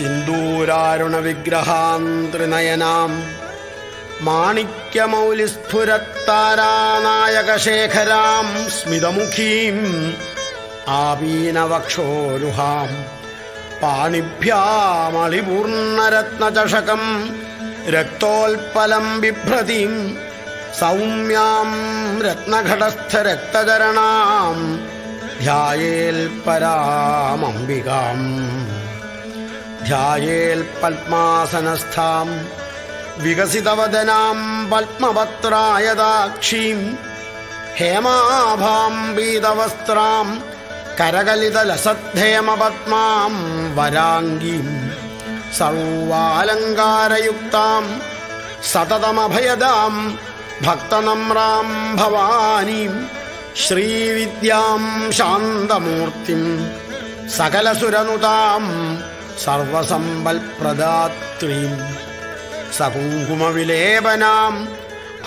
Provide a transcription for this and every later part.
സിന്ദൂരാരുണവിഗ്രഹാം ത്രിനയനാം മാണിക്യമൗലിസ്ഫുരത്താരാനായകശേഖരാം സ്മിതമുഖീം ആപീനവക്ഷോരുഹാം പാണിഭ്യാമളിപൂർണരത്നചഷകം രക്തോൽപലം ബിഭ്രതിം സൗമ്യാം രത്നഘടസ്ഥരക്തചരണാം ധ്യായേൽ പരാമംബികാം ധ്യായേൽ പത്മാസനസ്ഥാം വികസിതവദനാം പത്മപത്രായതാക്ഷീം ഹേമാഭാം പീതവസ്ത്രാം കരകലിതലസദ്ധേമപത്മാം വരാംഗീം സർവാലങ്കാരയുക്താം സതതമഭയദാം ഭക്തനമ്രാം ഭവാനീം ശ്രീവിദ്യാം ശാന്തമൂർത്തിം സകലസുരനുതാം സർവസമ്പൽപ്രദാത്രീം സകുങ്കുമവിലേപനാം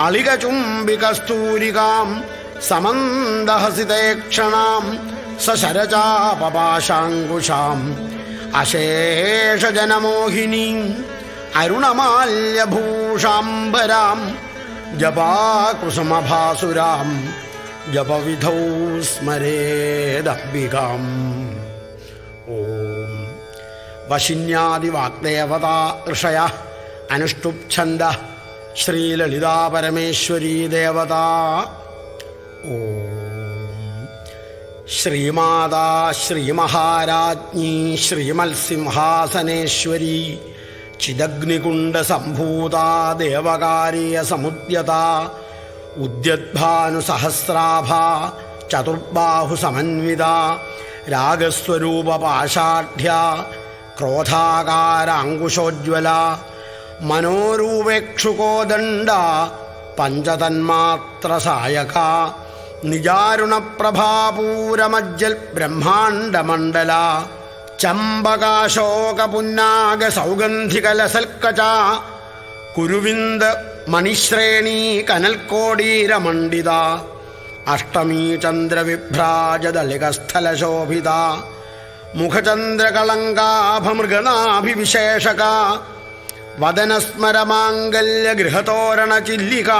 അളികചുംബികസ്തൂരികാം സമന്ദഹസിതേക്ഷണാം സശരചാപപാശാങ്കുശാം അശേഷജനമോഹിനീം അരുണമാല്യഭൂഷാംബരാം ജപാകുസുമഭാസുരാം ജപവിധൗ സ്മരേദംബികാം. ഓം വശിന്യാദിവാഗ്ദേവതാ ഋഷയ അനുഷ്ടുപ്ഛന്ദ ശ്രീലളിതാപരമേശ്വരീ ദേവതാ. ഓം ശ്രീമാതാ ശ്രീമഹാരാജ്ഞി ശ്രീമത്സിംഹാസനേശ്വരി ചിദഗ്നികുണ്ഡസംഭൂതാ ദേവകാരീയ സമുദ്യതാ ഉദ്യദ്ഭാനുസഹസ്രാഭാ ചതുർബാഹുസമന്വിതാ രാഗസ്വരൂപപാഷാഢ്യാ ക്രോധാകാരാങ്കുശോജ്വല മനോരൂപേക്ഷുകോദണ്ഡ പഞ്ചതന്മാത്രസായക നിജാരുണപ്രഭാപൂരമജ്ജൽ ബ്രഹ്മാണ്ഡമണ്ഡല ചമ്പകാശോകപുന്നാഗസൗഗന്ധികലസൽക്കച കുരുവിന്ദ മണിശ്രേണീ കനൽക്കോടീരമണ്ഡിത അഷ്ടമീ ചന്ദ്രവിഭ്രാജദളികസ്ഥലശോഭിത മുഖചന്ദ്രകളങ്കാഭമൃഗനാഭിവിശേഷക വദനസ്മരമാംഗല്യഗൃഹതോരണചില്ലിക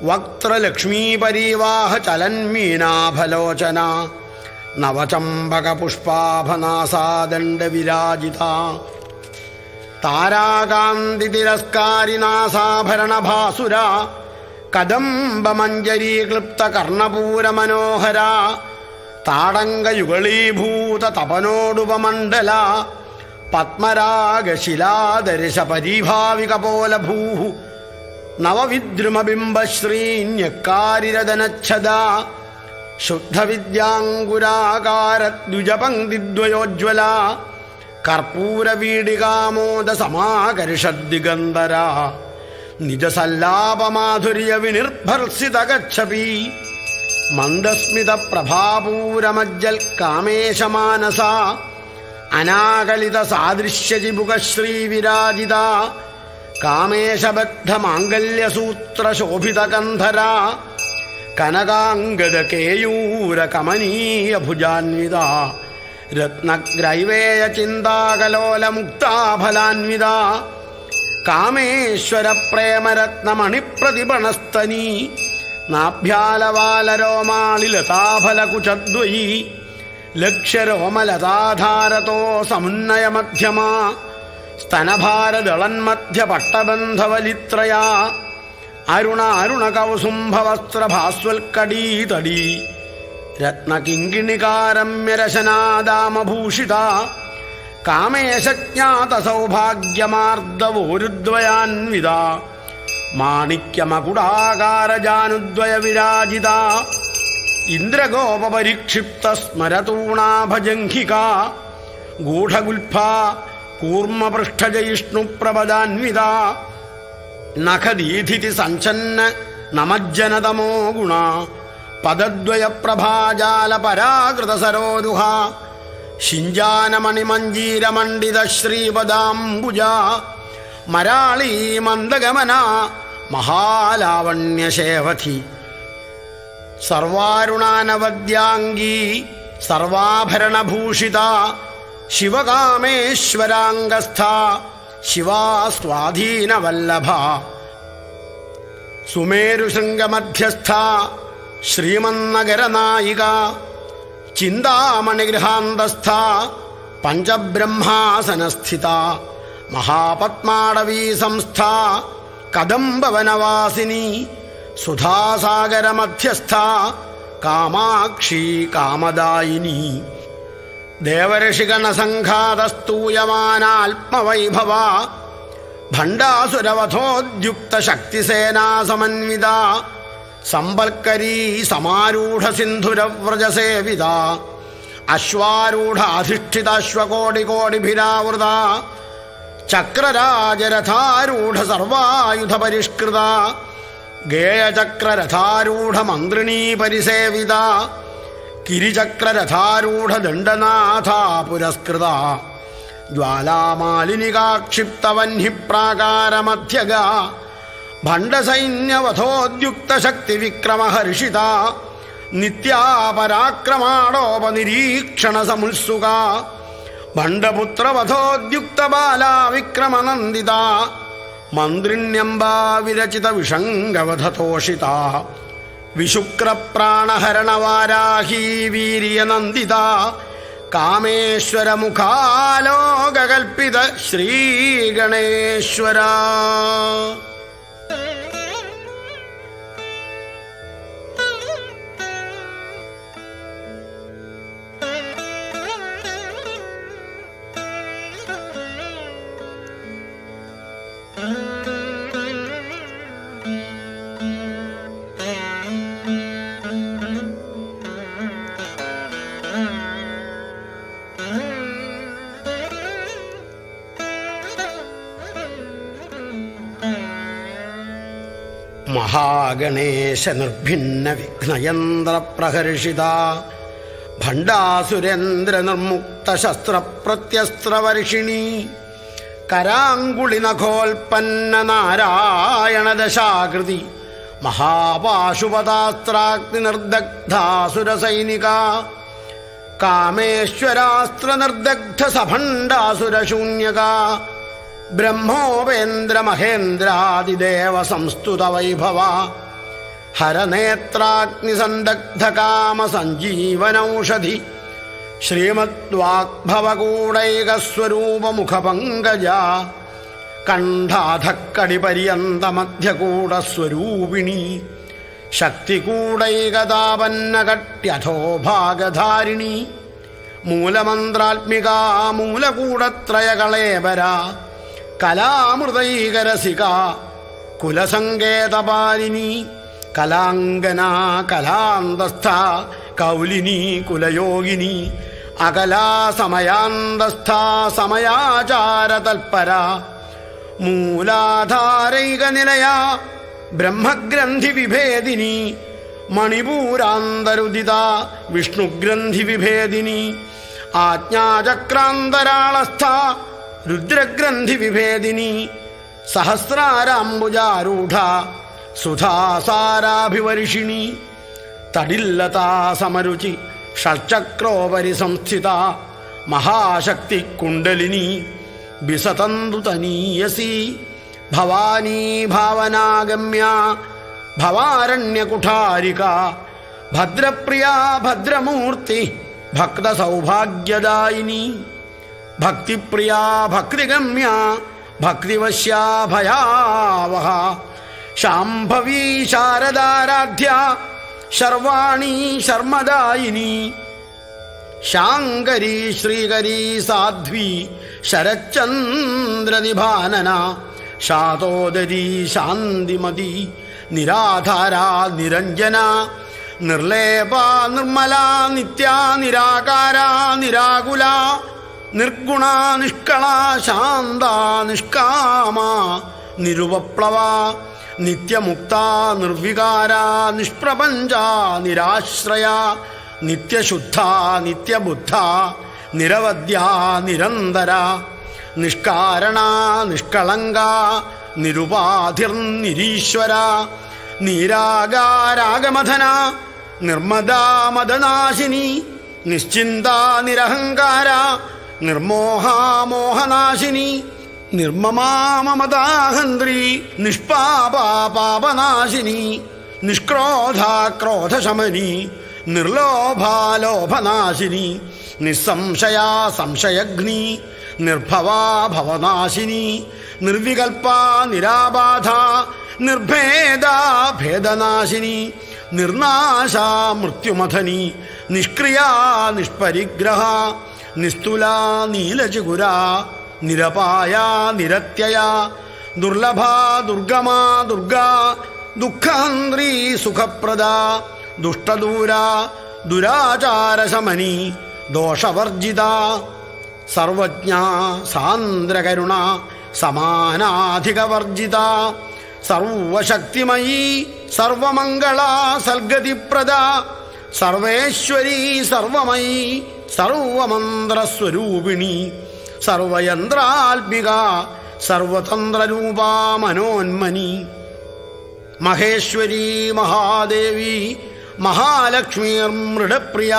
വക്ത്രലക്ഷ്മീപരീവാഹ ചലന്മീനാഭലോചന നവചമ്പകപുഷ്പാഭനാസാദണ്ഡവിരാജിത താരാകാന്തിതിരസ്കാരിനാസാഭരണഭാസുര കദംബമഞ്ജരീക്ലിപ്തകർണപൂരമനോഹര താടങ്കയുഗളീഭൂത തപനോടുപമണ്ഡല പത്മരാഗശിലാദർശപരീഭാവികപോലഭൂ നവവിദ്രുമബിംബശ്രീന്യക്കാരിരദനച്ഛദ ശുദ്ധവിദ്യാങ്കുരാകാരദ്വിജപംക്തിദ്വയോജ്വല കർപ്പൂരവീടികാമോദസമാകർഷദ്ദിഗന്ധര നിജസല്ലാപമാധുര്യവിനിർഭർസിതഗച്ഛപി മന്ദസ്മിതപ്രഭാപൂരമജ്ജൽ കാമേശമാനസ അനാകലിതസാദൃശ്യജിബുകശ്രീവിരാജിത കാമേശബദ്ധമാംഗല്യസൂത്രശോഭിതകന്ധര കനകാംഗദകേയൂരകമനീയഭുജാന്വിത രത്നഗ്രൈവേയചിന്താകലോലമുക്താഫലാന്വിത കാമേശ്വരപ്രേമരത്നമണിപ്രതിപണസ്തനീ നാഭ്യാലവാലരോമാളിലതാഫലകുചദ്വയീ ലക്ഷ്യരോമലതാധാരതോ സമുന്നയമധ്യമാ സ്തനഭാരദളന്മധ്യപട്ടബന്ധവലിത്രയാ അരുണകൗസുംഭവസ്ത്രഭാസ്വൽക്കടീതടീ രത്നകിങ്കിണികാരമ്യരശനാദാമഭൂഷിത കാമേശജ്ഞാതസൗഭാഗ്യമാർദ്ദവോരുദ്വയാന്വിത മാണിക്യമകുടാകാരജാനുദ്വയവിരാജിത ഇന്ദ്രഗോപപരിക്ഷിപ്തസ്മരതൂണാഭജംഘിക ഗൂഢഗുൽഫാ കൂർമ്മപൃഷ്ഠജയിഷ്ണുപ്രപദാന്വിത നഖദീധിതി സഞ്ചന്ന നമജ്ജനതമോ ഗുണ പദദ്വയപ്രഭാജാലപരാകൃതസരോരുഹ ശിഞ്ചാനമണിമഞ്ജീരമണ്ഡിത ശ്രീപദാംബുജ മരാളീ മന്ദഗമന മഹാലാവണ്യശേവധി സർവാരുണാനവദ്യാംഗീ സർവാഭരണഭൂഷിത ശിവകാമേശ്വരാംഗസ്ഥ ശിവാ സ്വാധീനവല്ലഭ സുമേരുശൃംഗമധ്യസ്ഥ ശ്രീമന്നഗരനായിക ചിന്താമണിഗൃഹാന്തസ്ഥ പഞ്ചബ്രഹ്മാസനസ്ഥിത മഹാപത്മാടവീ സംസ്ഥ കദംബവനവാസിനി സുധാസാഗരമധ്യസ്ഥ കാമാക്ഷി കാമദായിനി ദേവഋഷിഗണസംഘാതസ്തൂയമാനാത്മവൈഭവ ഭണ്ഡാസുരവധോദ്യുക്തശക്തിസേനാസമന്വിത സംബൽക്കരീ സമാരൂഢസിന്ധുരവ്രജസേവിത അശ്വാരൂഢാധിഷ്ഠിതാശ്വകോടികോടിഭിരാവൃത ചക്രരാജരഥാരൂഢ സർവായുധപരിഷ്കൃത ഗേയചക്രരഥാരൂഢമന്ത്രിണീ പരിസേവിത കിരിചക്രരഥാരൂഢദണ്ഡനാഥാ പുരസ്കൃത ജ്വാലാമാലിനികാക്ഷിപ്തവഹ്നിപ്രാകാരമധ്യഗ ഭണ്ഡസൈന്യവധോദ്യുക്തശക്തിവിക്രമഹർഷിത നിത്യാപരാക്രമാടോപനിരീക്ഷണസമുത്സുക ഭണ്ഡപുത്രവധോദ്യുക്തബാലാ വിക്രമനന്ദിത മന്ത്രിണ്യംബാ വിരചിത വിഷംഗവധതോഷിത വിശുക്രപ്രാണഹരണവാരാഹീ വീര്യനന്ദിത കാമേശ്വരമുഖാലോകകൽപ്പിത ശ്രീഗണേശ്വര. മഹാഗണേശ നിർഭിന്ന വിഘ്നയന്ത്രപ്രഹർഷിത ഭണ്ഡാസുരേന്ദ്ര നിർമുക്ത ശസ്ത്രപ്രത്യസ്ത്രവർഷിണി കരാങ്കുളിനഖോൽപ്പന്ന നാരായണദശാകൃതി മഹാപാശുപതാസ്ത്രാഗ്നിർദഗ്ധാസുരസൈനിക കാമേശ്വരാസ്ത്രനിർദഗ്ധ സഭണ്ഡാസുരശൂന്യക ബ്രഹ്മോപേന്ദ്രമഹേന്ദ്രാദിദേവ സംസ്തുത വൈഭവ ഹരനേത്രാഗ്നിസന്ദഗ്ധകാമസഞ്ജീവനൌഷധി ശ്രീമദ്വാഗ്ഭവകൂടൈകസ്വരൂപമുഖപങ്കജ കണ്ഠാധക്കടിപര്യന്തമധ്യകൂടസ്വരൂപിണി ശക്തികൂടൈകതാപന്നകട്യഥോഭാഗധാരിണി മൂലമന്ത്രാത്മിക മൂലകൂടത്രയകളേബര കലാമൃതൈകരസിക കുലസങ്കേതപാലിനി കലാംഗന കലാന്തസ്ഥ കൗലിനി കുലയോഗിനി അകലാ സമയാന്തസ്ഥ സമയാചാരതൽപര മൂലാധാരൈകനിലയ ബ്രഹ്മഗ്രന്ഥി വിഭേദിനി മണിപൂരാന്തരുദിത വിഷ്ണുഗ്രന്ഥി വിഭേദിനി ആജ്ഞാചക്രാന്തരാളസ്ഥ രുദ്രഗ്രന്ഥി വിഭേദിനി സഹസ്രാരാംബുജാരൂഢ സുധാസാരാഭിവർഷിണി തടില്ലതാ സമരുചി ഷഡ്ചക്രോപരി സംസ്ഥിത മഹാശക്തി കുണ്ടലിനി ബിസതന്തു തനീയസി ഭവാനീ ഭാവനാഗമ്യ ഭവാരണ്യകുഠാരിക ഭദ്രപ്രിയാ ഭദ്രമൂർത്തി ഭക്തസൗഭാഗ്യദായിനി ഭക്തിപ്രിയാ ഭക്തിഗമ്യ ഭക്തിവശ്യാ ഭയാവഹ ശാംഭവീ ശാരദാരാധ്യ ശർവാണി ശർമ്മദായിനി ശാങ്കരീ ശ്രീകരീ സാധ്വി ശരച്ചന്ദ്രനിഭാനന ശാതോദരീ ശാന്തിമതി നിരാധാരാ നിരഞ്ജന നിർലേപ നിർമ്മല നിത്യാ നിരാകാരാ നിരാകുല നിർഗുണ നിഷ്കള ശാന്ത നിഷ്കാമ നിരുപപ്ലവ നിത്യമുക്ത നിർവികാര നിഷ്പ്രപഞ്ച നിരാശ്രയ നിത്യശുദ്ധ നിത്യബുദ്ധ നിരവധ്യ നിരന്തര നിഷ്കാരണ നിഷ്കളങ്ക നിരുപാധിർനിരീശ്വര നീരാകാരാഗമഥന നിർമ്മദാ മദനാശിനി നിശ്ചിന്ത നിരഹങ്കാര നിർമോഹാമോഹനാശിനി നിർമ്മമാമമതാഹന്ത്രി നിഷ്പാപാപാപനാശിനി നിഷ്ക്രോധാക്രോധശമനി നിർലോഭാലോഭനാശിനി നിസ്സംശയാ സംശയഗ്നി നിർഭവാ ഭവനാശിനി നിർവികൽപ്പാ നിരാബാധ നിർഭേദാ ഭേദനാശിനി നിർനാശാ മൃത്യുമഥനി നിഷ്ക്രിയാ നിഷ്പരിഗ്രഹ നിസ്തുലാ നീലചിഗുരാ നിരപായാ നിരത്യയാ ദുർലഭാ ദുർഗമാ ദുർഗാ ദുഃഖഹന്ത്രീ സുഖപ്രദാ ദുഷ്ടദൂരാ ദുരാചാരശമനി ദോഷവർജിത സർവജ്ഞ സാന്ദ്രകരുണ സമാനാധികവർജിത സർവശക്തിമയീ സർവമംഗള സൽഗതിപ്രദ സർവേശ്വരീ സർവമയീ സർവമന്ത്രസ്വരൂപിണി സർവയന്ത്രാത്മിക സർവതന്ത്രരൂപാ മനോന്മനി മഹേശ്വരീ മഹാദേവി മഹാലക്ഷ്മീർമൃഡപ്രിയ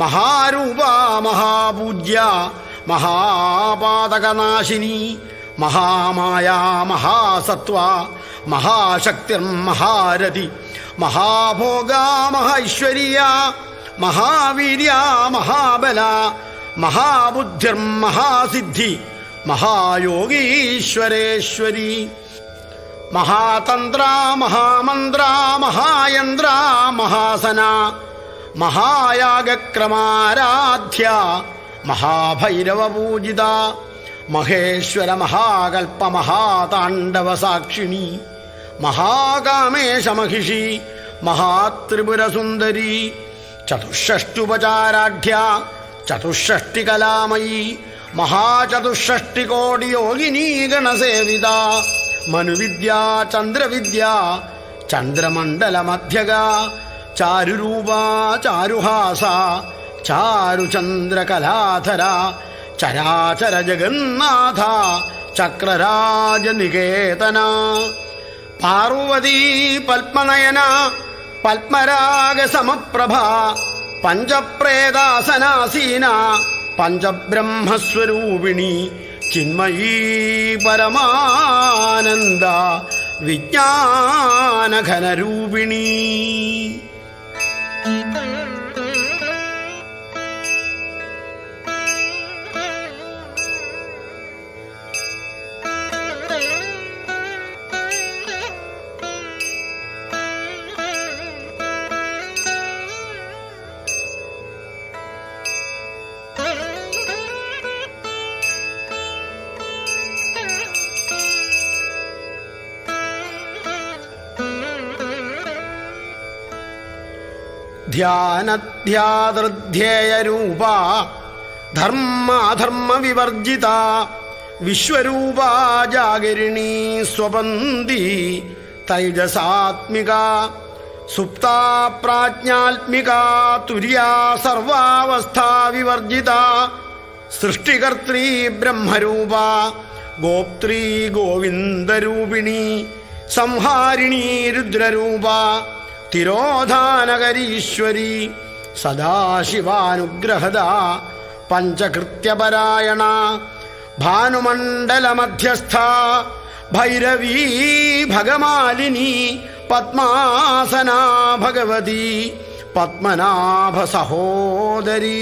മഹാരൂപ മഹാപൂജ്യ മഹാപാതകനാശിനി മഹാമായ മഹാസത്വ മഹാശക്തിർമഹാരഥി മഹാഭോഗ മഹൈശ്വര്യ മഹാവീര്യ മഹാബല മഹാബുദ്ധിർമഹാസിദ്ധി മഹായോഗീശ്വരേശ്വരി മഹാതന്ത്ര മഹാമന്ത്ര മഹായന്ത്ര മഹാസന മഹായാഗക്രമാരാധ്യ മഹാഭൈരവപൂജിത മഹേശ്വര മഹാകൽപ്പ മഹാതാണ്ഡവസാക്ഷിണി മഹാകാമേശമഹിഷി മഹാത്രിപുരസുന്ദരി ചതുഷ്ഷഷ്ടുപചാരാഢ്യ ചതുഷ്ഷഷ്ടികലാമയീ മഹാചതുഷ്ഷഷ്ടികോടിയോഗിനീ ഗണസേവിത മനുവിദ്യ ചന്ദ്രവിദ്യ ചന്ദ്രമണ്ഡലമധ്യഗ ചാരുരൂപ ചാരുഹാസ ചാരുചന്ദ്രകലാധര ചരാചര ജഗന്നാഥ ചക്രരാജനികേതന പാർവതീ പത്മനയന പത്മരാഗസമപ്രഭ പഞ്ചപ്രേതാസനാസീന പഞ്ചബ്രഹ്മസ്വരൂപിണി ചിന്മയീ പരമാനന്ദ വിജ്ഞാനഘനരൂപിണി. ധ്യാനധ്യാതൃധ്യേയരൂപ ധർമാധർമ്മവിവർജിത വിശ്വരൂപ ജാഗരിണീ സ്വപന്തി തൈജസാത്മിക സുപ്താ പ്രാജ്ഞാത്മിക തുര്യാ സർവാവസ്ഥാവിവർജിത സൃഷ്ടികർत्री ബ്രഹ്മരൂപ ഗോപ്ത്രീ ഗോവിന്ദരൂപിണി സംഹാരിണീ രുദ്രരൂപ തിരോധാനകരീശ്വരി സദാശിവാനുഗ്രഹദ പഞ്ചകൃത്യപരായണ ഭാനുമണ്ഡലമധ്യസ്ഥ ഭൈരവീ ഭഗമാലിനി പത്മാസനാ ഭഗവതി പത്മനാഭ സഹോദരി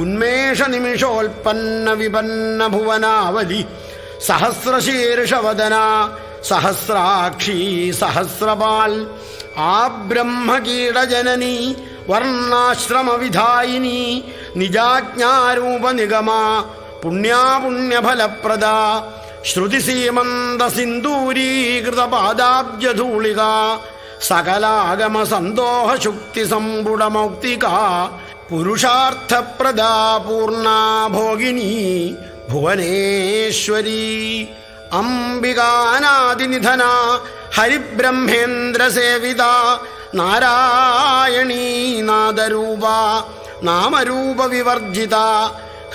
ഉന്മേഷനിമിഷോൽപ്പന്ന വിപന്ന ഭുവനാവലി സഹസ്രശീർഷവദന സഹസ്രാക്ഷി സഹസ്രപാൽ ആബ്രഹ്മകീടജനനി വർണ്ണാശ്രമവിധായിനി നിജാജ്ഞാരൂപനിഗമ പുണ്യാപുണ്യഫലപ്രദ ശ്രുതിസീമന്തസിന്ദൂരീകൃതപാദാബ്ജധൂളിക സകലാഗമസന്തോഷശുക്തിസമ്പുടമൗക്തിക പുരുഷാർത്ഥപ്രദാ പൂർണ്ണാ ഭോഗിനി ഭുവനേശ്വരി അംബികാനാദിനിധന ഹരിബ്രഹ്മേന്ദ്രസേവിത നാരായണീ നാദരൂപ നാമരൂപവിവർജിത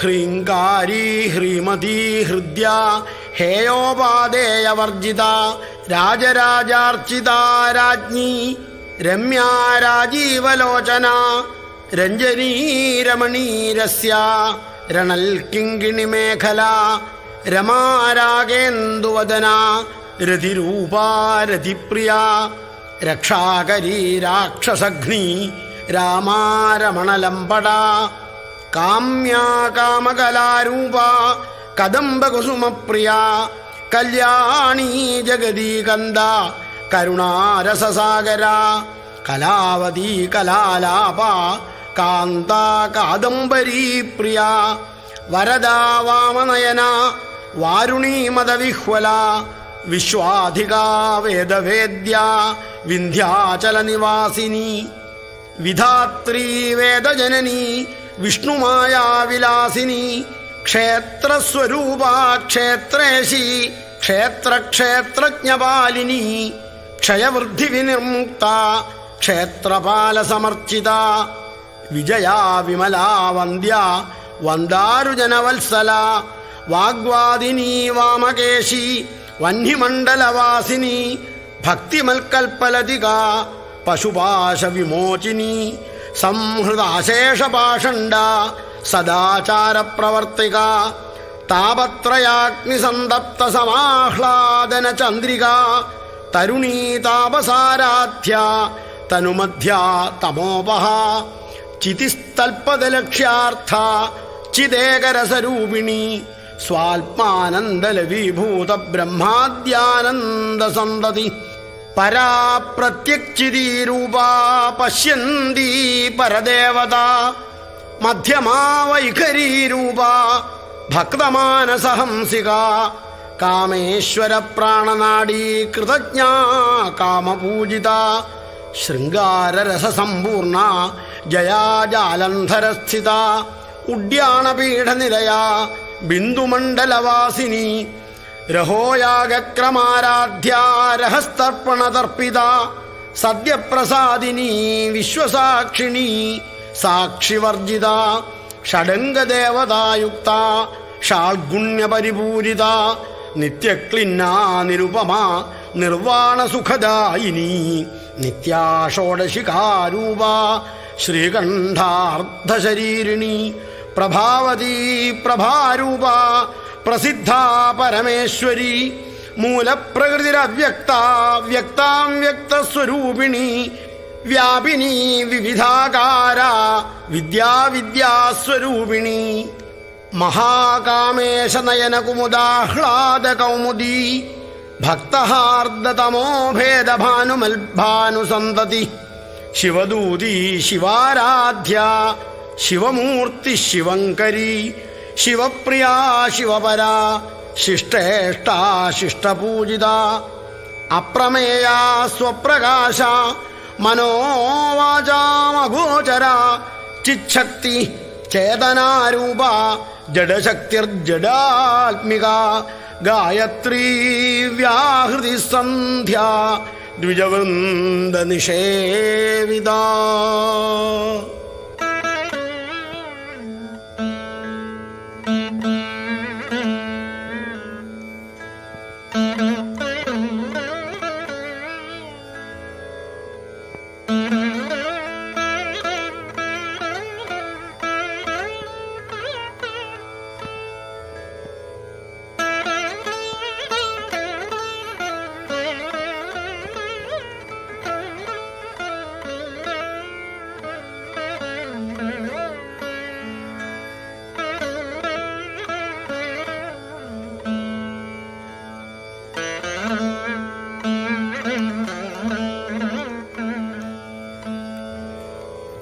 ഹ്രീങ്കാരീ ഹ്രീമതീ ഹൃദ്യ ഹേയോപാദേയവർജിത രാജരാജാർച്ചിത രാജ്ഞി രമ്യാ രാജീവലോചന രഞ്ജനീരമണീരസ്യ രണൽ കിങ്കിണി മേഖല രമാരാഗേന്ദുവദന രതിരൂപാ രതിപ്രിയ രക്ഷാകരീ രാക്ഷസഘ്നി രാമാരമണലംബട കാമ്യാ കാമകലാരൂപ കദംബകുസുമപ്രിയ കല്യാണീ ജഗദീകന്ദ കരുണാരസസാഗര കലാവതീ കലാലാപ കാന്ത കാദംബരീ പ്രിയ വരദാ വാമനയന വാരുണീ മദവിഹ്വല വിശ്വാധികാ വേദവേദ്യ വിന്ധ്യാചല നിവാസിനി വിധാത്രീ വേദജനനി വിഷ്ണുമായാ വിലാസിനി ക്ഷേത്രസ്വരൂപ ക്ഷേത്രേശി ക്ഷേത്രക്ഷേത്രജ്ഞപാലിനി ക്ഷയവൃദ്ധി വിനിർമുക്ത ക്ഷേത്രപാലസമർച്ചിത വിജയാ വിമലാ വന്ദ്യ വന്ദാരുജനവത്സല വാഗ്വാദിനി വാമകേശി വഹ്നിമണ്ഡലവാസിനി ഭക്തിമൽക്കൽപ്പലതിക പശുപാശ വിമോചിനി സംഹൃതാശേഷപാഷണ്ഡ സദാചാര പ്രവർത്തിക താപത്രയാഗ്നിസന്തപ്ത സമാഹ്ലാദന ചന്ദ്രിക തരുണീ താപസാരാധ്യ തനുമധ്യ തമോപഹ ചിതിസ്തൽപദലക്ഷ്യാർത്ഥ ചിദേകരസരൂപിണി സ്വാത്മാനന്ദലവീഭൂത ബ്രഹ്മാദ്യാനന്ദസന്തതി പരാ പ്രത്യക്ചിതീരൂപാ പശ്യന്തി പരദേവത മധ്യമാ വൈഖരീരൂപ ഭക്തമാനസഹംസിക കാമേശ്വര പ്രാണനാഡീ കൃതജ്ഞാ കാമപൂജിത ശൃംഗാരരസസമ്പൂർണ ജയാ ജാലന്ധരസ്ഥിത ഉഡ്യാണപീഠനിലയ ബിന്ദുമണ്ഡലവാസിനി രഹോയാഗക്രമാരാധ്യ രഹസ്തർപ്പണതർപ്പിത സദ്യപ്രസാദിനി വിശ്വസാക്ഷിണി സാക്ഷിവർജിത ഷഡംഗദേവതായുക്ത ഷാൽഗുണ്യപരിപൂരിത നിത്യക്ലിന്നാ നിരുപമ നിർവാണസുഖദായിനി നിത്യാ ഷോഡശികാരൂപ ശ്രീകണ്ഠാർദ്ധശരീരിണി പ്രഭാവതീ പ്രഭാരൂപ പ്രസിദ്ധാ പരമേശ്വരി മൂലപ്രകൃതിരവ്യക്ത വ്യക്താം വ്യക്തസ്വരൂപിണി വ്യാപിനി വിവിധാകാര വിദ്യാവിദ്യാസ്വരൂപിണി മഹാകാമേശനയന കുമുദാഹ്ലാദ കൗമുദി ഭക്തഹാർദ്ദതമോഭേദഭാനുമൽഭാനുസന്തതി ശിവദൂതി ശിവാരാധ്യ ശിവമൂർത്തി ശിവങ്കരി ശിവപ്രിയാ ശിവപരാ ശിഷ്ടേഷ്ടാ ശിഷ്ടപൂജിത അപ്രമേയാ സ്വപ്രകാശ മനോവാചാമഗോചര ചിച്ഛക്തി ചേതനാരൂപ ജഡശക്തിർജഡാത്മിക ഗായത്രീ വ്യാഹൃതി സന്ധ്യ ദ്വിജവൃന്ദ നിഷേവിത.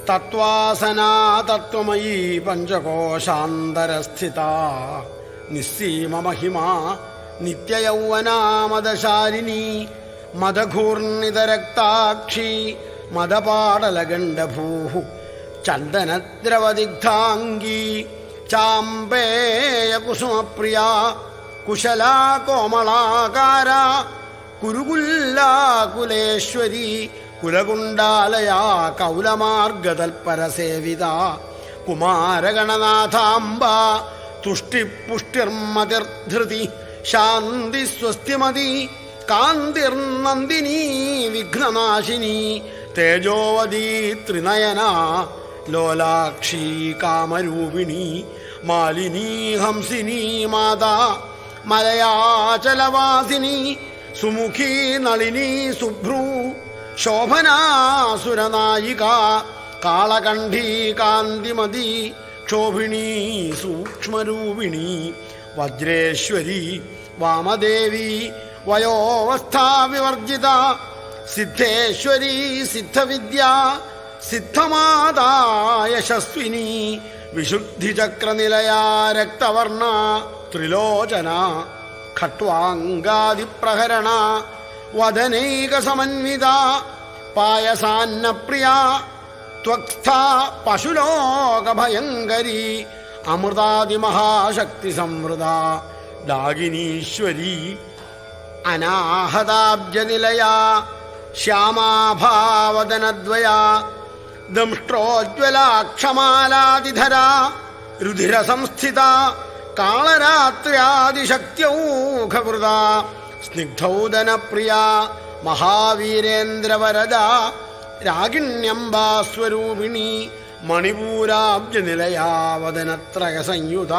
തത്വാസനാ തത്വമയീ പഞ്ചകോശാന്തരസ്ഥിത നിസ്സീമമഹിമാ നിത്യയൗവനാമദശാലിനി മദഘൂർണിതരക്താക്ഷി മദപാടലഗണ്ഡഭൂഃ ചന്ദനദ്രവദിഗ്ധാംഗീ ചാമ്പേയകുസുമപ്രിയാ കുശലാ കോമളാകാര കുരുകുല്ലാകുലേശ്വരി കുലകുണ്ടാലയാ കൗലമാർഗതൽപരസേവിത കുമാരഗണനാഥാംബ തുഷ്ടിപുഷ്ടിർമതിർധൃതി ശാന്തി സ്വസ്തിമതി കാന്തിർനന്ദിനി വിഘ്നനാശിനി തേജോവതീ ത്രിനയന ലോലാക്ഷി കാമരൂപിണി മാലിനി ഹംസിനി മാതാ മലയാചലവാസിനി സുമുഖി നളിനി സുഭ്രൂ ശോഭനാസുരനായിക കാളകണ്ഠീ കാന്തിമതി ക്ഷോഭിണീ സൂക്ഷ്മരൂപിണി വജ്രേശ്വരി വാമദേവി വയോവസ്ഥാവിവർജിത സിദ്ധേശ്വരി സിദ്ധവിദ്യ സിദ്ധമാതാ യശസ്വിനി വിശുദ്ധിചക്രനിലയാ രക്തവർണ ത്രിലോചന ഖട്വാംഗാദിപ്രഹരണ വദനൈകസമന്വിത പായസാന്നപ്രിയ ത്വക്സ്ഥ പശുലോകഭയങ്കരി അമൃതാദിമഹാശക്തി സംവൃത ഡാകിനീശ്വരി അനാഹതാബ്ജനിലയ ശ്യാമാഭാവദനദ്വയ ദംഷ്ട്രോജ്വലാക്ഷമാലാതിധര രുധിരസംസ്ഥിത കാളരാത്ര്യാദിശക്ത്യൗഘവൃത സ്നിഗ്ധൗദനപ്രിയ മഹാവീരേന്ദ്രവരദ രാഗിണ്യംബാസ്വരൂപിണി മണിപൂരാബ്ജനിലയാ വദനത്രയസംയുത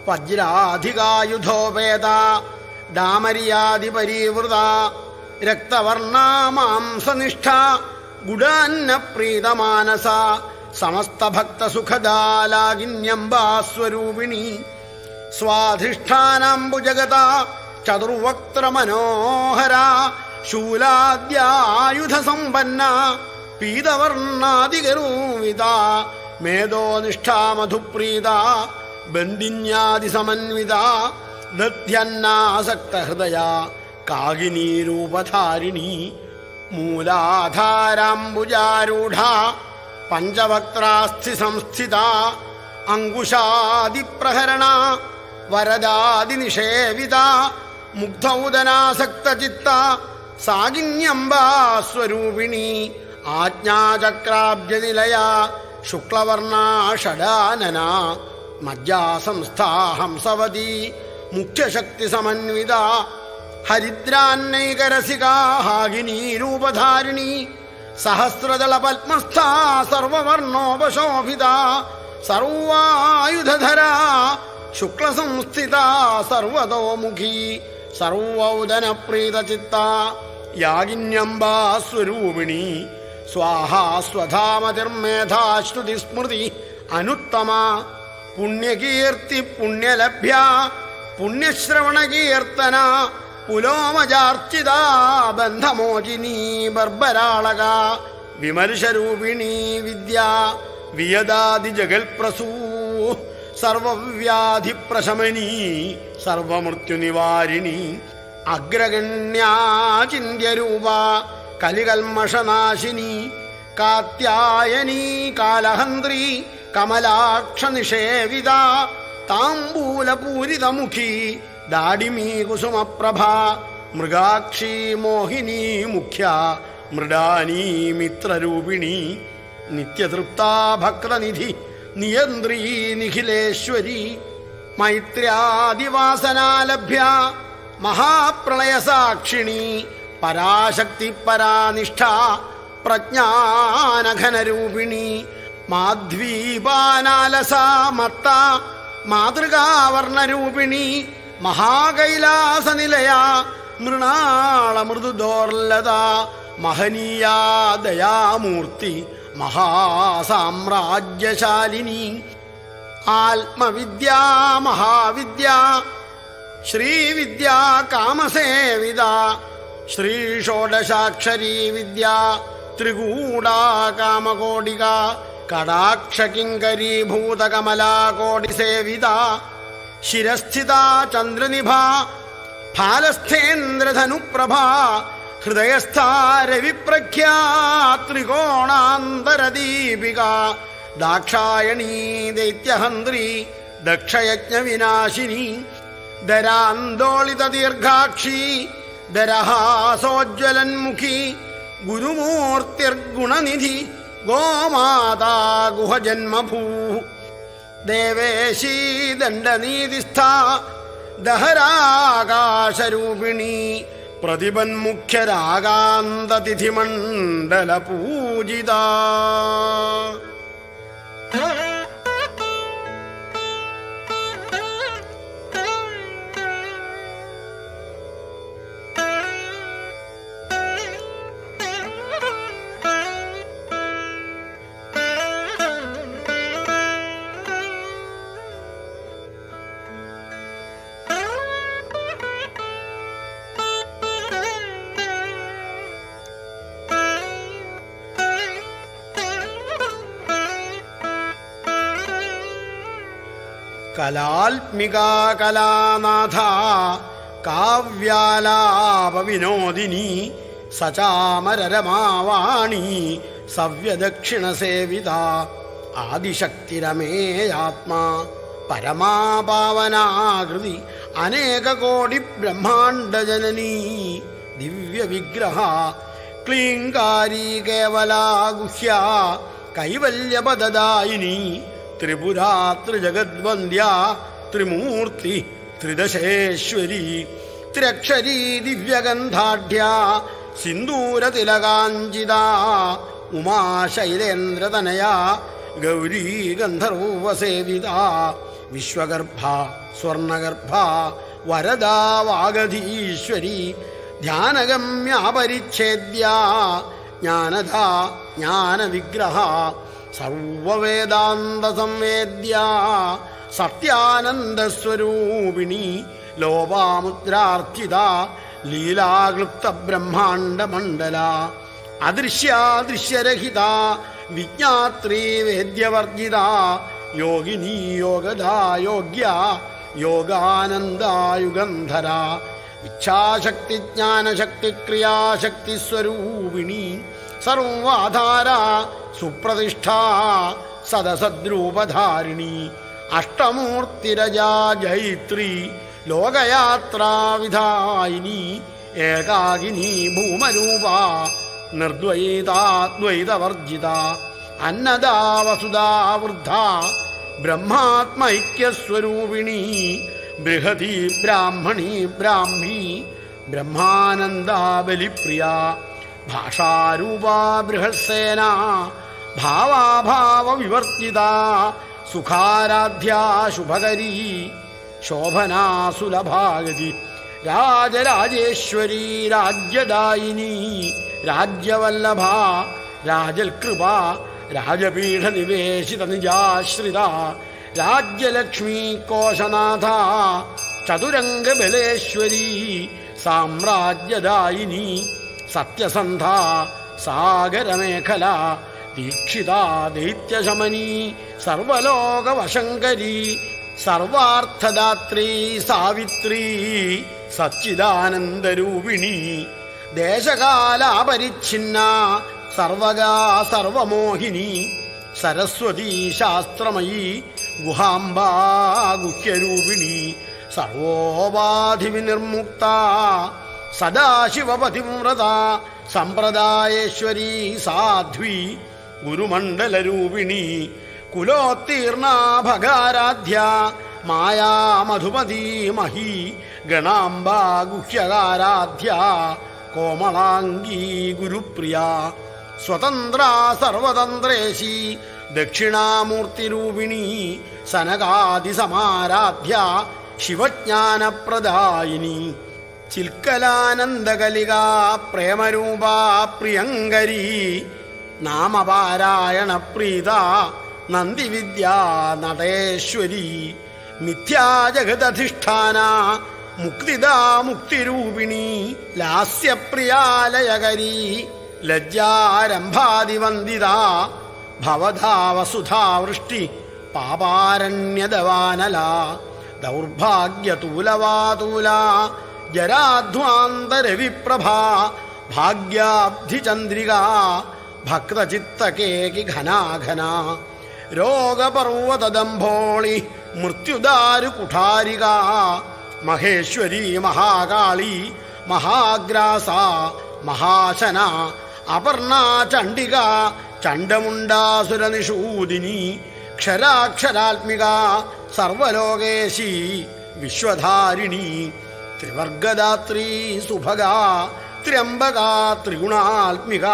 വജ്രാധികായുധോപേത ഡാമരിയാദിപരീവൃത രക്തവർണാ മാംസനിഷ്ഠ ഗുഡാന്നപ്രീതമാനസ സമസ്തഭക്തസുഖദാലാകിന്യംബാസ്വരൂപിണി സ്വാധിഷ്ഠാനാംബുജഗത ചതുർവക്ത്രമനോഹര ശൂലാദ്യായുധസമ്പന്ന പീതവർണാദികരൂവിത മേധോനിഷ്ഠാമധുപ്രീത ബന്ദിന്യാദിസമന്വിത ദധ്യന്നാസക്തഹൃദയ കാകിനീരൂപധാരിണി മൂലാധാരാംബുജാരൂഢ പഞ്ചവക്ത്രാസ്ഥി സംസ്ഥിത അങ്കുശാദിപ്രഹരണ വരദാദിനിഷേവിത മുഗ്ധൗദനാസക്തചിത്ത സാകിന്യംബാസ്വരൂപിണി ആജ്ഞാചക്രാബ്ജനിലയ ശുക്ലവർണാ ഷഡാനന മജ്ജാസംസ്ഥാ ഹംസവതി മുഖ്യശക്തിസമന്വിത ഹരിദ്രാന്നൈകരസികാ ഹാഗിനീരൂപധാരിണി സഹസ്രദളപത്മസ്ഥാ സർവവർണോപശോഭിത സർവായുധധര ശുക്ലസംസ്ഥിത സർവതോമുഖി സർവൗദനപ്രീതചിത്ത യാഗിന്യംബാസ്വരൂപിണി സ്വാഹാ സ്വധാമതിർമേധാശ്രുതിസ്മൃതി അനുത്തമ പുണ്യകീർത്തി പുണ്യലഭ്യ പുണ്യശ്രവണകീർത്തന പുലോമജാർച്ചിത ബന്ധമോചിനി ബർബരാളക വിമർശരൂപിണി വിദ്യ വിയദാദി ജഗൽപ്രസൂ സർവവ്യാധിപ്രശമനീ സർവമൃത്യുനിവാരിണി അഗ്രഗണ്യാചിന്യരൂപ കലികൽമഷനാശിനി കാത്യായനീ കാലഹന്ത്രി കമലാക്ഷനിഷേവിത താംബൂലപൂരിതമുഖി ദാഡിമീ കുസുമപ്രഭ മൃഗാക്ഷി മോഹിനി മുഖ്യ മൃഡാനീ മിത്രരൂപിണി നിത്യതൃപ്താ ഭക്തനിധി നിയന്ത്രീ നിഖിലേശ്വരി മൈത്ര്യാദിവാസനാലഭ്യ മഹാപ്രളയസാക്ഷിണി പരാശക്തി പരാനിഷ്ഠ പ്രജ്ഞാനഘനരൂപിണി മാധ്വീപാനാലസാ മത്ത മാതൃകാവർണരൂപിണി മഹാകൈലാസനിലയ മൃണാളമൃദുദോർലത മഹനീയാ ദയാമൂർത്തി മഹാസാമ്രാജ്യശാലിനി ആത്മവിദ്യാ മഹാവിദ്യ ശ്രീവിദ്യാ കാമസേവിത ശ്രീഷോഡശാക്ഷരീ വിദ്യ ത്രികൂടാ കാമകോടിക കടാക്ഷകിങ്കരീഭൂതകമലാകോടിസേവിത ശിരസ്ഥിത ചന്ദ്രനിഭ ഫാലസ്ഥേന്ദ്രധനുപ്രഭ ഹൃദയസ്ഥാ രവിപ്രഖ്യാ ത്രികോണാന്തരദീപിക ദാക്ഷായണീ ദൈത്യഹന്ത്രി ദക്ഷയജ്ഞവിനാശിനി ദരാന്തോളിത ദീർഘാക്ഷി ദരഹാസോജ്വലന്മുഖി ഗുരുമൂർത്തിർഗുണനിധി ഗോമാതാ ഗുഹജന്മഭൂ ദേവേശീ ദണ്ഡനീതിസ്ഥ ദഹരാകാശരൂപിണി പ്രതിപന്മുഖ്യരാഗാന്തതിഥിമണ്ഡല പൂജിത. കലാത്മികാ കലാനാഥ കാവ്യാലാപവിനോദിനി സചാമരരമാവാണി സവ്യദക്ഷിണസേവിത ആദിശക്തിരമേയാത്മാ പരമാപാവനാകൃതി അനേകകോടി ബ്രഹ്മാണ്ഡജനനീ ദിവ്യവിഗ്രഹ ക്ലീങ്കാരീ കേവലാ ഗുഹ്യ കൈവല്യപദദായിനി ത്രിപുരാ ത്രിജഗദ്വന്ദ്യ ത്രിമൂർത്തി ത്രിദശേശ്വരി ത്ര്യക്ഷരീ ദിവ്യഗന്ധാഢ്യ സിന്ദൂരതിലകാഞ്ചിത ഉമാശൈലേന്ദ്രതനയ ഗൗരീ ഗന്ധർവസേവിത വിശ്വഗർഭ സ്വർണഗർഭ വരദാ വാഗധീശ്വരി ധ്യാനഗമ്യാപരിച്ഛേദ്യ ജ്ഞാനദ ജ്ഞാനവിഗ്രഹ സർവവേദാന്തസംവേദ്യ സത്യാനന്ദസ്വരൂപിണി ലോപാമുദ്രാർച്ചിത ലീലാക്ലുപ്ത ബ്രഹ്മാണ്ഡമണ്ഡല അദൃശ്യാദൃശ്യരഹിത വിജ്ഞാത്രീ വേദ്യവർജിത യോഗിനി യോഗദാ യോഗ്യ യോഗാനന്ദായുഗന്ധര ഇച്ഛാശക്തി ജ്ഞാനശക്തി ക്രിയാശക്തി സ്വരൂപിണി സർവാധാര സുപ്രതിഷ്ഠ സദസദ്രൂപധാരിണി അഷ്ടമൂർത്തിരജാ ജൈത്രി ലോകയാത്രാവിധായിനി ഏകാകിനി ഭൂമരൂപ നിർദ്വൈതാദ്വൈതവർജിത അന്നദാ വസുധാ വൃദ്ധ ബ്രഹ്മാത്മൈക്യസ്വരൂപിണി ബൃഹതി ബ്രാഹ്മണി ബ്രാഹ്മി ബ്രഹ്മാനന്ദാ ബലിപ്രിയ ഭാഷാരൂപാ ബൃഹത്സേന ഭാവാഭാവ വിവർജിത സുഖാരാധ്യാ ശുഭകരീ ശോഭനാ സുലഭാഗതി രാജരാജേശ്വരി രാജ്യദായിനി രാജ്യവല്ലഭ രാജൽകൃപ രാജപീഠ നിവേശിത നിജാശ്രിത രാജ്യലക്ഷ്മീ കോശനാഥ ചതുരംഗബലേശ്വരി സാമ്രാജ്യദായിനി സത്യസന്ധ സാഗരമേഖല ദീക്ഷിത ദൈത്യശമനി സർവലോകവശങ്കരി സർവാർത്ഥദാത്രീ സാവിത്രീ സച്ചിദാനന്ദരൂപിണി ദേശകാലാപരിച്ഛിന്ന സർവഗാ സർവമോഹിനി സരസ്വതീ ശാസ്ത്രമയീ ഗുഹാംബാ ഗുഹ്യരൂപിണി സർവോപാധിവിനിർമുക്ത സദാശിവപതിവ്രത സമ്പ്രദായേശ്വരീ സാധ്വി ഗുരുമണ്ഡലരൂപിണി കുലോത്തീർണാ ഭഗാരാധ്യ മായാ മധുമതീ മഹി ഗണാംബാ ഗുഹ്യകാരാധ്യ കോമളാംഗീ ഗുരുപ്രിയ സ്വതന്ത്ര സർവതന്ത്രേശി ദക്ഷിണാമൂർത്തിരൂപിണി സനകാദിസമാരാധ്യ ശിവജ്ഞാനപ്രദായിനി ചിൽക്കലാനന്ദകലികാ പ്രേമരൂപാ പ്രിയങ്കരീ നാമപാരായണ പ്രീത നന്ദിവിദ്യാ നടേശ്വരി മിഥ്യാജഗദധിഷ്ഠാന മുക്തിദാ മുക്തിരൂപിണി ലാസ്യപ്രിയാലയകരീ ലജ്ജാരംഭാദിവന്ദിത ഭവധാ വസുധാവൃഷ്ടി പാപാരണ്യദവാനല ദൗർഭാഗ്യതൂലവാതൂല ജരാധ്വാന്തരവിപ്രഭാ ഭാഗ്യാബ്ധിചന്ദ്രിക ഭക്തചിത്തകേകി ഘനാഘന രോഗപർവതദംഭോളി മൃത്യുദാരു കുഠാരിക മഹേശ്വരി മഹാകാളി മഹാഗ്രാസ മഹാശന അപർണാ ചണ്ഡിക ചണ്ഡമുണ്ടാസുരനിഷൂദിനി ക്ഷരാക്ഷരാത്മിക സർവലോകേശി വിശ്വധാരിണി ത്രിവർഗദാത്രീ സുഭഗ ത്രയംബക ത്രിഗുണാത്മിക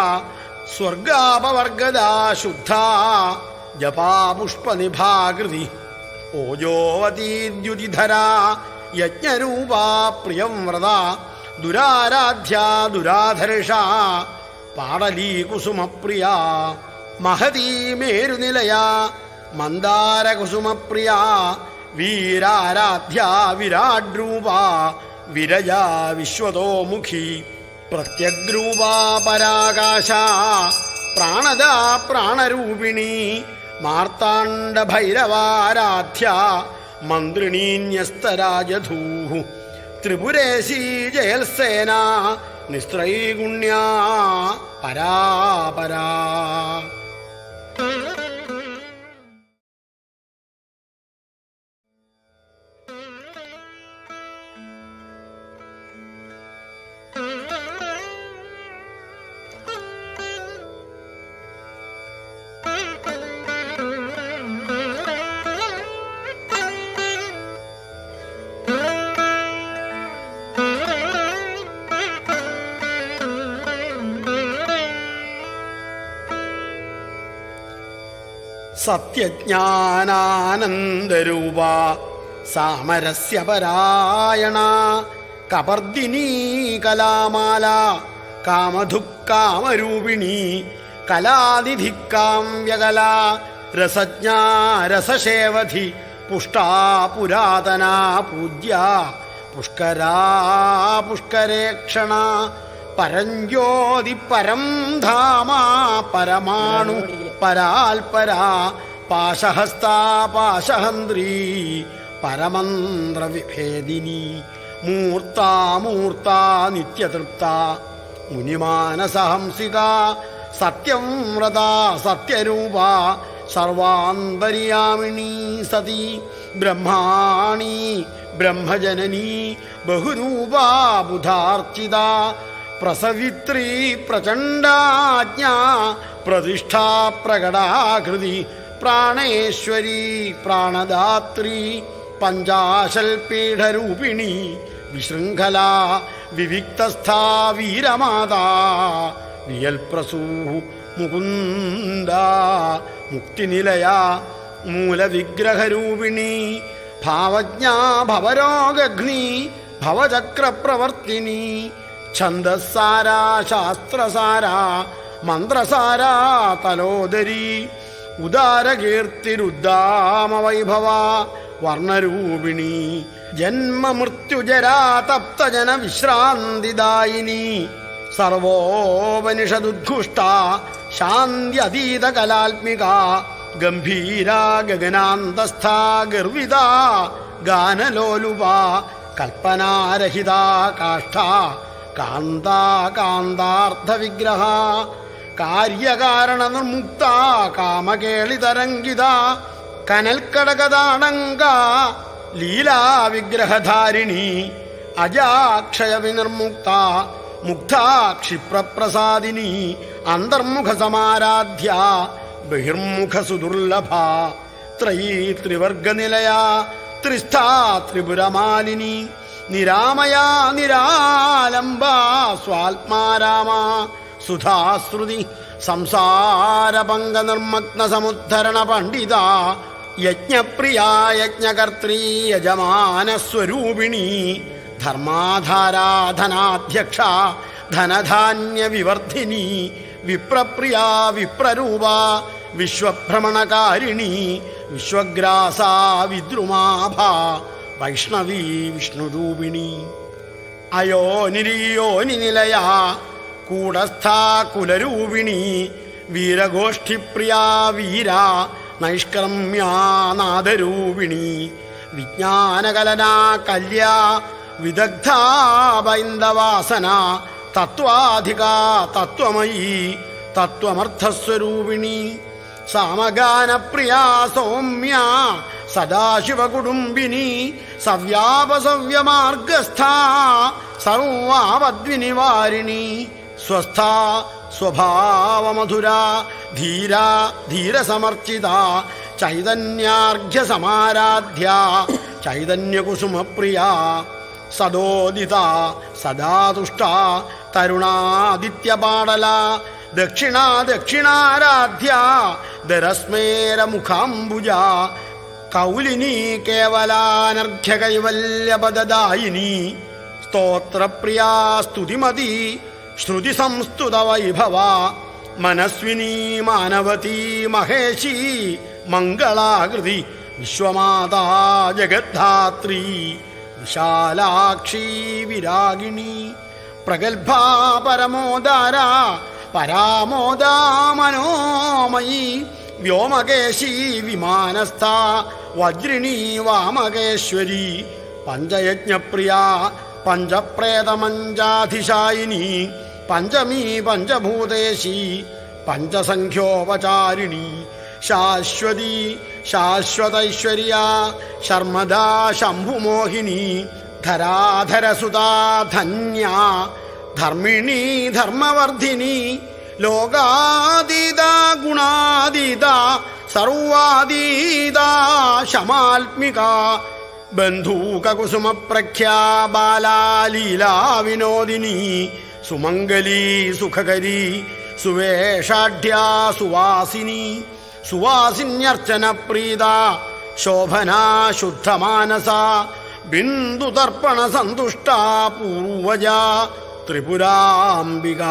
സ്വർഗാപവർഗദാ ശുദ്ധ ജപാപുഷ്പനിഭാകൃതി ഓജോവതീദ്യുതിധര യജ്ഞരൂപാ പ്രിയം വ്രത ദുരാരാധ്യ ദുരാധർഷ പാടലീകുസുമപ്രിയ മഹതീ മേരുനിലയ മന്ദാരകുസുമപ്രിയ വീരാരാധ്യ വിരാഡ്രൂപ വിരജ വിശ്വതോമുഖി പ്രത്യഗ്രൂപാ പരാകാശ പ്രാണദാ പ്രാണരൂപിണി മാർത്താണ്ഡഭൈരവാരാധ്യ മന്ത്രിണീന്യസ്തരാജധൂഃ ത്രിപുരേശീ ജയൽസേന നിസ്ത്രൈഗുണ്യാ പരാപരാ. സത്യജ്ഞാനാനന്ദരൂപ സാമരസ്യ പരായണ കപർദിനീ കലാമാല കാമധുക്കാമരൂപിണീ കലാനിധിക്കാമ്യകല രസജ്ഞാ രസശേവധി പുഷ്ടാ പുരാതനാ പൂജ്യ പുഷ്കരാ പുഷ്കരേക്ഷണ പരഞ്ജ്യോതി പരം ധാമ പരമാണു പരാൽപരാ പാശഹസ്താ പാശഹന്ത്രീ പരമന്ത്രവിഭേദിനി മൂർത്താമൂർത്താ നിത്യതൃപ്ത മുനിമാനസഹംസിക സത്യം വ്രത സത്യരൂപ സർവാന്തര്യാമിണീ സതി ബ്രഹ്മാണി ബ്രഹ്മജനനീ ബഹുരൂപാ ബുധാർച്ചിത പ്രസവിത്രീ പ്രചണ്ഡാജ്ഞാ പ്രതിഷ്ഠാ പ്രകടാകൃതി പ്രാണേശ്വരീ പ്രാണദാത്രീ പഞ്ചാശൽപീഠരൂപിണി വിശൃംഖലാ വിവിക്തസ്ഥാ വീരമാതാ വിയൽപ്രസൂ മുകുന്ദ മുക്തിനിലയാ മൂലവിഗ്രഹരൂപിണി ഭാവജ്ഞാ ഭവരോഗഘ്നി ഭവചക്രപ്രവർത്തിനി ഛന്ദസാരാ ശാസ്ത്രസാരാ മന്ത്രസാരാ തലോദരി ഉദാരകീർത്തിരുദ്ദാമവൈഭവ വർണ്ണരൂപിണി ജന്മമൃത്യുജരാ തപ്തജന വിശ്രാന്തിദായിനി സർവോപനിഷദുദ്ഘുഷ്ട ശാന്ത്യതീതകലാത്മിക ഗംഭീരാ ഗഗനാന്തസ്ഥ ഗർവിത ഗാനലോലുപ കൽപ്പനാരഹിത കാഷ്ഠ കാന്താ കാന്താർത്ഥവിഗ്രഹ കാര്യകാരണ നിർമുക്ത കാമകേളിതരംഗിത കനൽക്കടകതാടങ്ക ലീലാവിഗ്രഹധാരിണി അജാക്ഷയവിനിർമുക്ത മുഗ്ധാ ക്ഷിപ്രപ്രസാദിനി അന്തർമുഖസമാരാധ്യ ബഹിർമുഖസുദുർലഭ ത്രയീ ത്രിവർഗനിലയാ ത്രിസ്ഥാ ത്രിപുരമാലിനി നിരാമയാ നിരാലംബ സ്വാത്മാരാമ സുധാശ്രുതി സംസാരപങ്കനിർമ്മഗ്ന സമുദ്ധരണ പണ്ഡിത യജ്ഞപ്രിയാ യജ്ഞകർത്രീ യജമാനസ്വരൂപിണി ധർമാധാരാ ധനാധ്യക്ഷ ധനധാന്യവിവർദ്ധിനി വിപ്രപ്രിയാ വിപ്രരൂപ വിശ്വഭ്രമണകാരിണി വിശ്വഗ്രാസാ വിദ്രുമാഭ വൈഷ്ണവീ വിഷ്ണുരൂപിണി അയോനിരിയോനിനിലയ കൂടസ്ഥാ കുലരൂപിണി വീരഗോഷ്ഠിപ്രിയാ വീര നൈഷ്കർമ്മ്യാ നാദരൂപിണി വിജ്ഞാനകലനാ കല്യാ വിദഗ്ധാ ബൈന്ദവാസന തത്വാധികാ തത്വമയീ തത്വമർത്ഥസ്വരൂപിണി സാമഗാനപ്രിയാ സൗമ്യ സദാശിവകുടുംബിനി സവ്യാപസവ്യമാർഗസ്ഥാ സർവാവദ്വിനിവാരിണി സ്വസ്ഥാ സ്വഭാവമധുരാ ധീരാ ധീരസമർച്ചിത ചൈതന്യാർഘ്യസമാരാധ്യ ചൈതന്യകുസുമപ്രിയ സദോദിത സദാ തുഷ്ട തരുണാദിത്യപാടല ദക്ഷിണാ ദക്ഷിണാരാധ്യ ദരസ്മേരമുഖാംബുജ കൗലിനി കേവലാനർഘ്യകൈവല്യപദദായിനി സ്തോത്രപ്രിയാ സ്തുതിമതി ശ്രുതിസംസ്തുതവൈഭവ മനസ്വിനി മാനവതീ മഹേശി മംഗളാകൃതി വിശ്വമാതാ ജഗദ്ധാത്രീ വിശാലാക്ഷി വിരാഗിണി പ്രഗൽഭാ പരമോദാര പരാമോദാ മനോമയീ വ്യോമകേശി വിമാനസ്ഥ വജ്രിണീ വാമകേശ്വരി പഞ്ചയജ്ഞപ്രിയ പഞ്ചപ്രേതമഞ്ചാധിശായിനി പഞ്ചമീ പഞ്ചഭൂതേശി പഞ്ചസംഖ്യോപചാരിണി ശാശ്വതി ശാശ്വതൈശ്വര്യ ശർമ്മദാ ശംഭുമോഹിനി ധരാധരസുതാ ധന്യ ധർമ്മിണി ധർമ്മവർദ്ധിനി ലോകാതീത ഗുണാതീത സർവാതീത ശമാത്മിക ബന്ധൂകകുസുമപ്രഖ്യാ ബാലാലീലാ വിനോദിനി സുമംഗലീ സുഖകരീ സുവേഷാഢ്യാ സുവാസിനി സുവാസിന്യർച്ചന പ്രീത ശോഭനാ ശുദ്ധമാനസ ബിന്ദുതർപ്പണ സന്തുഷ്ട പൂർവജ ത്രിപുരാംബിക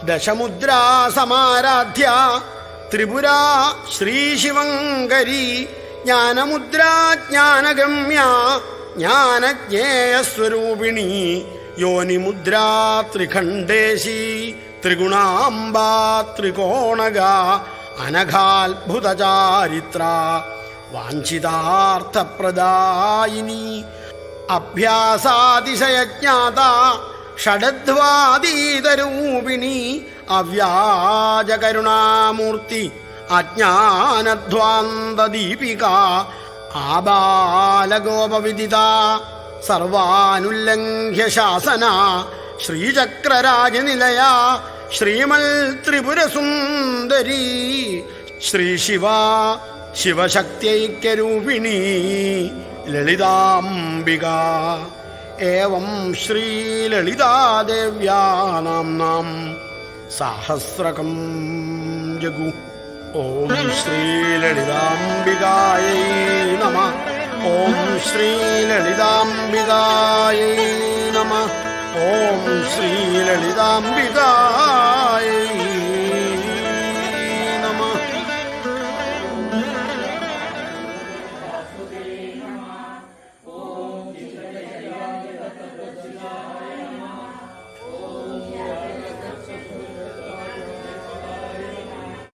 ദശമുദ്രാ സമാരാധ്യ ത്രിപുരാ ശ്രീശിവങ്കരി ജ്ഞാനമുദ്രാ ജ്ഞാനഗമ്യ ജ്ഞാനജ്ഞേയസ്വരൂപിണി യോനിമുദ്രാ ത്രിഖണ്ഡേശി ത്രിഗുണാംബാ ത്രികോണഗ അനഘാത്ഭുതചാരിത്ര വാഞ്ചിതാർത്ഥപ്രദായിനി അഭ്യാസാതിശയജ്ഞാത ഷഡധ്വാതീതരൂപിണി അവ്യാജകരുണാമൂർത്തി അജ്ഞാനധ്വാന്തദീപിക ആബാലഗോപവിദിത സർവാനുല്ലംഘ്യ ശാസന ശ്രീചക്രരാജനിലയ ശ്രീമൽ ത്രിപുരസുന്ദരി ശ്രീശിവ ശിവശക്ത്യൈക്യരൂപിണി ലളിതാംബിക ഏവം ശ്രീലളിതാദേവ്യാ നാംനാം സാഹസ്രകം ജഗു. ഓം ശ്രീലളിതാംബികായൈ നമഃ. ഓം ശ്രീലളിതാംബികായൈ നമഃ. ഓം ശ്രീലളിതാംബികാ